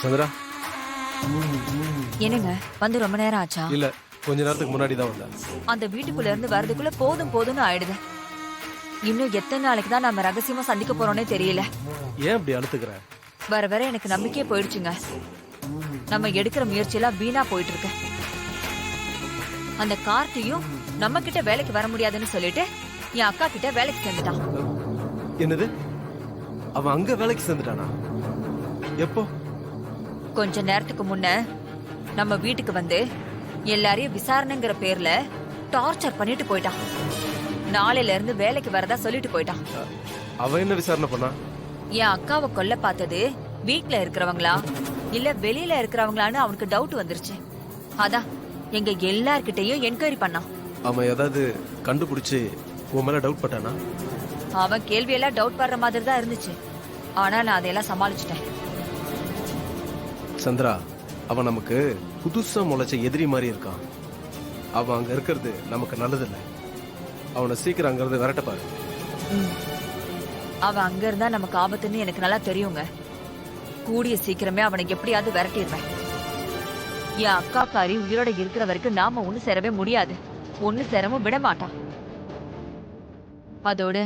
சந்திரா. என்னங்க வந்து ரொம்ப நேரம் ஆச்சா? இல்ல, கொஞ்ச நேரத்துக்கு முன்னாடி தான் வந்தேன். அந்த வீட்டுக்குள்ள இருந்து வரதுக்குள்ள போதும் போதும்னு ஆயிடுது. இன்னும் எத்தனை நாளைக்கு தான் நம்ம ரகசியமா சந்திக்க போறோம்னே தெரியல. ஏன் இப்படி அழுத்துக்கிற? வர வர எனக்கு நம்பிக்கையே போயிடுச்சுங்க. நம்ம எடுக்கிற முயற்சியெல்லாம் வீணா போயிட்டு இருக்கு. அந்த கார்த்தியும் நம்ம கிட்ட வேலைக்கு வர முடியாதுன்னு சொல்லிட்டு என் அக்கா கிட்ட வேலைக்கு சேர்ந்துட்டான். என்னது? அவன் அங்க வேலைக்கு சேர்ந்துட்டானா? எப்போ? கொஞ்ச நேரத்துக்கு முன்ன நம்ம வீட்டுக்கு வந்து எல்லாரையும் விசாரணைங்கிற பேர்ல டார்ச்சர் பண்ணிட்டு போயிட்டான். நாளையில இருந்து வேலைக்கு வரதா சொல்லிட்டு போயிட்டான். அவன் என்ன விசாரணை பண்ணா? என் அக்காவை கொல்ல பார்த்தது வீட்ல இருக்கிறவங்களா இல்ல வெளியில இருக்கிறவங்களான்னு அவனுக்கு டவுட் வந்துருச்சு. அதான் எங்க எல்லார்கிட்டயும் என்கொயரி பண்ணான். அவன் ஏதாவது கண்டுபிடிச்சு உன் மேல டவுட் பட்டானா? அவன் கேள்வியெல்லாம் டவுட் படுற மாதிரி தான் இருந்துச்சு. ஆனா நான் அதையெல்லாம் சமாளிச்சுட்டேன். சந்திரா, அவன் நமக்கு புதுசா முளைச்ச எதிரி மாதிரி இருக்கான். அவன் அங்க இருக்கிறது நமக்கு நல்லதில்லை. அவனை சீக்கிரம் அங்க இருந்து விரட்ட பாரு. அவன் அங்க இருந்தா நமக்கு ஆபத்துன்னு எனக்கு நல்லா தெரியுங்க. கூடிய சீக்கிரமே அவனை எப்படியாவது விரட்டிடுவேன். என் அக்கா காரி உயிரோட இருக்கிற வரைக்கும் நாம ஒண்ணு சேரவே முடியாது. ஒண்ணு சேரவும் விட மாட்டான். அதோட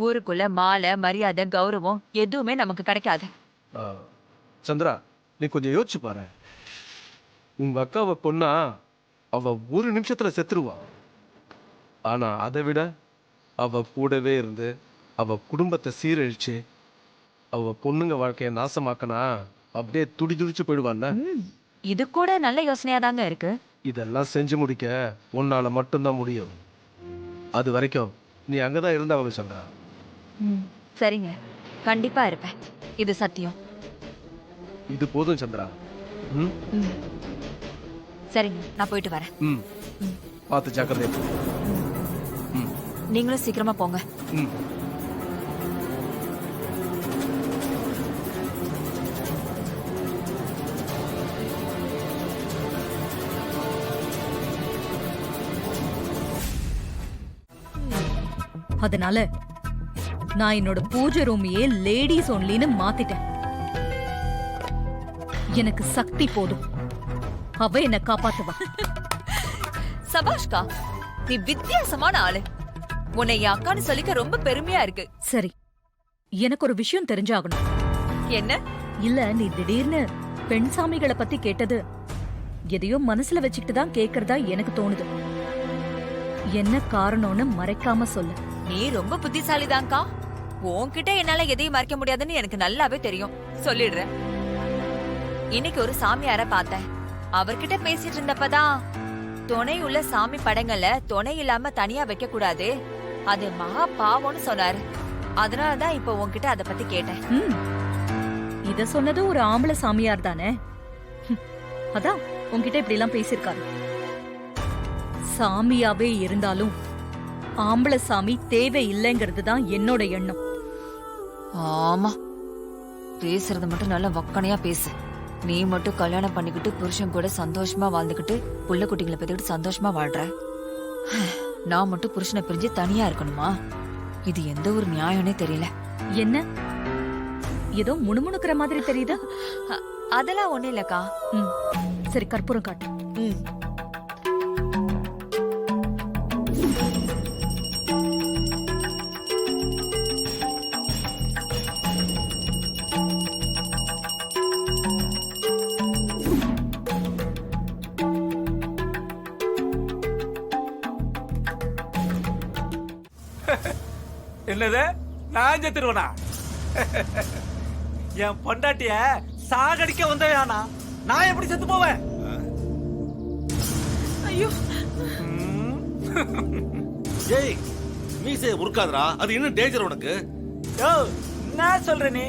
ஊருக்குள்ள மாலை மரியாதை கௌரவம் எதுவுமே நமக்கு கிடைக்காது. சந்திரா, நீ கொஞ்சம் யோசிச்சு பாரு. உங்க அக்காவை பொண்ணா அவ ஒரு நிமிஷத்துல செத்துருவா. ஆனா அதை விட அவ கூடவே இருந்து அவ குடும்பத்தை சீரழிச்சு அவ பொண்ணுங்க வாழ்க்கைய நாசமாக்கனா அப்படியே துடி துடிச்சு போயிடுவான்ல. இது கூட நல்ல யோசனையா தாங்க இருக்கு. இதெல்லாம் செஞ்சு முடிக்க உன்னால மட்டும்தான் முடியும். அது வரைக்கும் நீ அங்கதான் இருந்தா அவங்க சொல்ற. சரிங்க, கண்டிப்பா இருப்பேன். இது சத்தியம். இது போதும் சந்திரா. சரிங்க, நான் போயிட்டு வரேன். பார்த்து ஜாக்கிரதையா போ. நீங்களும் சீக்கிரமா போங்க. அதனால நான் என்னோட பூஜை ரூமையே லேடிஸ் ஒன்லின்னு மாத்திட்டேன். எனக்கு சக்தி போதும், அவ என்ன காப்பாத்துவா. சபாஷ்கா, நீ வித்தியாசமான ஆளு. உன்னை என் அக்கான்னு சொல்லிக்க ரொம்ப பெருமையா இருக்கு. சரி, எனக்கு ஒரு விஷயம் தெரிஞ்சாகணும். என்ன? இல்ல, நீ திடீர்னு பெண் சாமிகளை பத்தி கேட்டது எதையோ மனசுல வச்சுக்கிட்டு தான் கேக்குறதா எனக்கு தோணுது. என்ன காரணம்னு மறைக்காம சொல்லு. நீ ரொம்ப புத்திசாலிதான்க்கா. உன்கிட்ட என்னால எதையும் மறைக்க முடியாதுன்னு எனக்கு நல்லாவே தெரியும். சொல்லிடுறேன். இன்னைக்கு ஒரு சாமியார பார்த்தேன். அவர்கிட்ட பேசிட்டு இருந்தப்பதான் துணை உள்ள சாமி படங்களை துணை இல்லாம தனியா வைக்க கூடாது, அது மகா பாவம்னு சொன்னாரு. அதனாலதான் இப்ப உன்கிட்ட அத பத்தி கேட்டேன். இத சொன்னது ஒரு ஆம்பளை சாமியார் தானே? அதான் உன்கிட்ட இப்படி எல்லாம் பேசிருக்காரு. சாமியாவே இருந்தாலும் ஆம்பளை சாமி தேவை இல்லைங்கிறது தான் என்னோட எண்ணம். ஆமா, பேசுறது மட்டும் நல்லா வக்கனையா பேசு. நீ மட்டும் கல்யாணம் பண்ணிக்கிட்டு புருஷன் கூட சந்தோஷமா வாழ்ந்துகிட்டு புள்ள குட்டிங்களை பெற்றுக்கிட்டு சந்தோஷமா வாழ்ற. நான் மட்டும் புருஷனை பிரிஞ்சு தனியா இருக்கணுமா? இது எந்த ஒரு நியாயம்னே தெரியல. என்ன ஏதோ முணுமுணுக்கிற மாதிரி தெரியுது? அதெல்லாம் ஒண்ணு இல்லக்கா. சரி, கற்பூரம் காட்டு. என்னது? நான் செத்துருவனா? என் பொண்டாட்டிய சாகடிக்க வந்தவனா நான் எப்படி செத்து போவேன்? ஐயோ, ஏய், மீசையை முறுக்காதடா, அது இன்னும் டேஞ்சர் உனக்கு. யோ, என்ன சொல்ற நீ?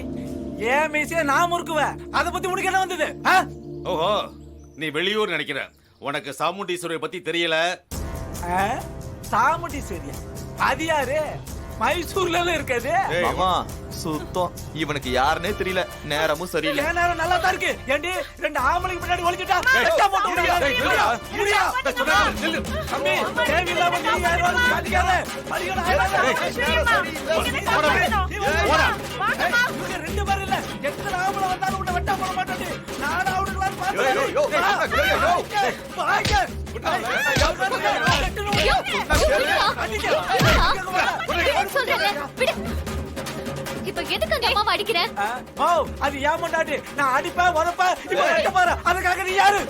ஏன் மீசைய நான் முறுக்குவேன், அத பத்தி உனக்கு என்ன வந்தது? ஓஹோ, நீ வெளியூர் நினைக்கிற. உனக்கு சாமுண்டீஸ்வரியை பத்தி தெரியல. சாமுண்டீஸ்வரியா? அது யாரு? மைசூர்ல இருக்காது. மாமா சுத்தம் இவனுக்கு யாருன்னே தெரியல, நேரமும் சரியில்லை. ஏன் நேரம் நல்லா தான் இருக்கு. ஏண்டி 2 ஆம்பளைக்கு பின்னாடி ஒளிஞ்சிட்டா வெட்டா போட்டு விடுறியா? முடியா தம்பி தேவையில்லாம நீ யாரும் காட்டிக்காத. அடிக்கல இவங்க 2 பேர் இல்ல, எத்தனை ஆம்பளை வந்தாலும் உன்னை வெட்டா போட மாட்டாடி. நானும் அவனுக்கு இப்ப எதுக்கு அந்த அம்மாவை அடிக்கிற? அது ஏன் பொண்டாட்டி. நான் அடிப்பேன் உதப்பேன், இப்ப வெட்ட பாரு. அதுக்காக நீ யாரு?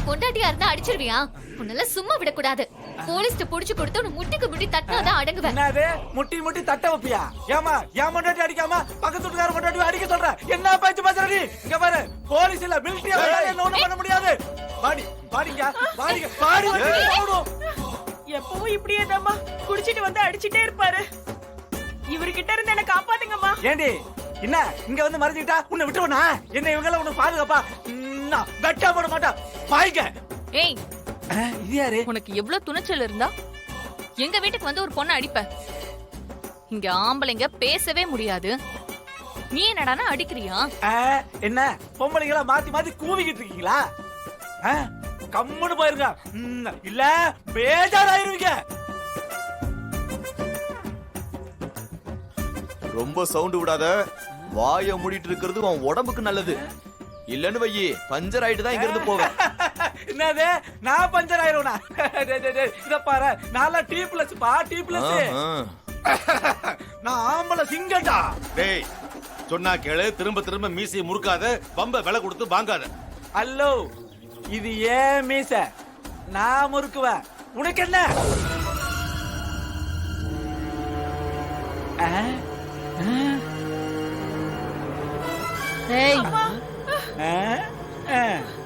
பொண்டாட்டியா இருந்தா அடிச்சிருவியா? உன்னால சும்மா விடக்கூடாது. போலீஸ்ட புடிச்சு கொடுத்து உன்னை முட்டிக்கு முட்டி தட்டாதான் அடங்குவேன். என்னது முட்டி முட்டி தட்ட வைப்பியா? ஏமா ஏன் பொண்டாட்டி அடிக்காம பக்கத்து வீட்டுக்கார பொண்டாட்டி அடிக்க சொல்ற? என்ன பேச்சு பேசுற நீ? இங்க பாரு, போலீஸ் இல்ல மிலிட்டரி என்ன ஒண்ணும் பண்ண முடியாது. பாடி பாடிங்க பாடிங்க பாடி வந்து ஓடும். எப்பவும் இப்படியே தாம்மா குடிச்சிட்டு வந்து அடிச்சிட்டே இருப்பாரு. இவர்கிட்ட இருந்து என்ன காப்பாத்துங்கம்மா. ஏண்டி என்ன இங்க வந்து மறைஞ்சிட்டா உன்னை விட்டுவனா? என்ன இவங்க எல்லாம் உன்னை பாதுகாப்பா? வெட்டா போட மாட்டா பாய்ங்க. ஏய், இது யாரு? உனக்கு எவ்வளவு துணிச்சல் இருந்தா எங்க வீட்டுக்கு வந்து ஒரு பொண்ணை அடிப்ப? இங்க ஆம்பளைங்க பேசவே முடியாது, நீ என்னடானா அடிக்கிறியா? என்ன பொம்பளைங்களா மாத்தி மாத்தி கூவிக்கிட்டு இருக்கீங்களா? கம்முன்னு போயிருங்க, இல்ல பேஜாராயிருவீங்க. ரொம்ப சவுண்ட் விடாத, வாய மூடிட்டு இருக்கிறது உன் உடம்புக்கு நல்லது. இல்லன்னு வையி பஞ்சர் ஆயிட்டு தான் இங்க இருந்து போவேன். என்னது நான் பஞ்சர் ஆயிருவனா? இத பாரு, நான்ல டீ பிளஸ் பா, டீ பிளஸ். நான் ஆம்பளை சிங்கடா. டேய் சொன்னா கேளு, திரும்ப திரும்ப மீசையை முறுக்காத, பம்ப விலை கொடுத்து வாங்காத. அல்லோ, இது ஏன் மீச, நான் முறுக்குவேன். உனக்கு என்ன?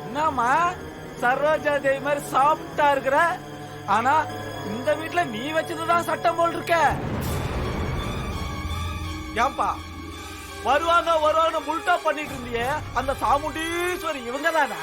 என்னம்மா சரோஜா தேவி மாதிரி சாப்பிட்டா இருக்கிற, ஆனா இந்த வீட்டுல நீ வச்சதுதான் சட்டம் போல் இருக்க. ஏன்பா வருவாங்க வருவாங்க முல்டா பண்ணிட்டு இருந்தியே, அந்த சாமுண்டீஸ்வரி இவங்க தானே?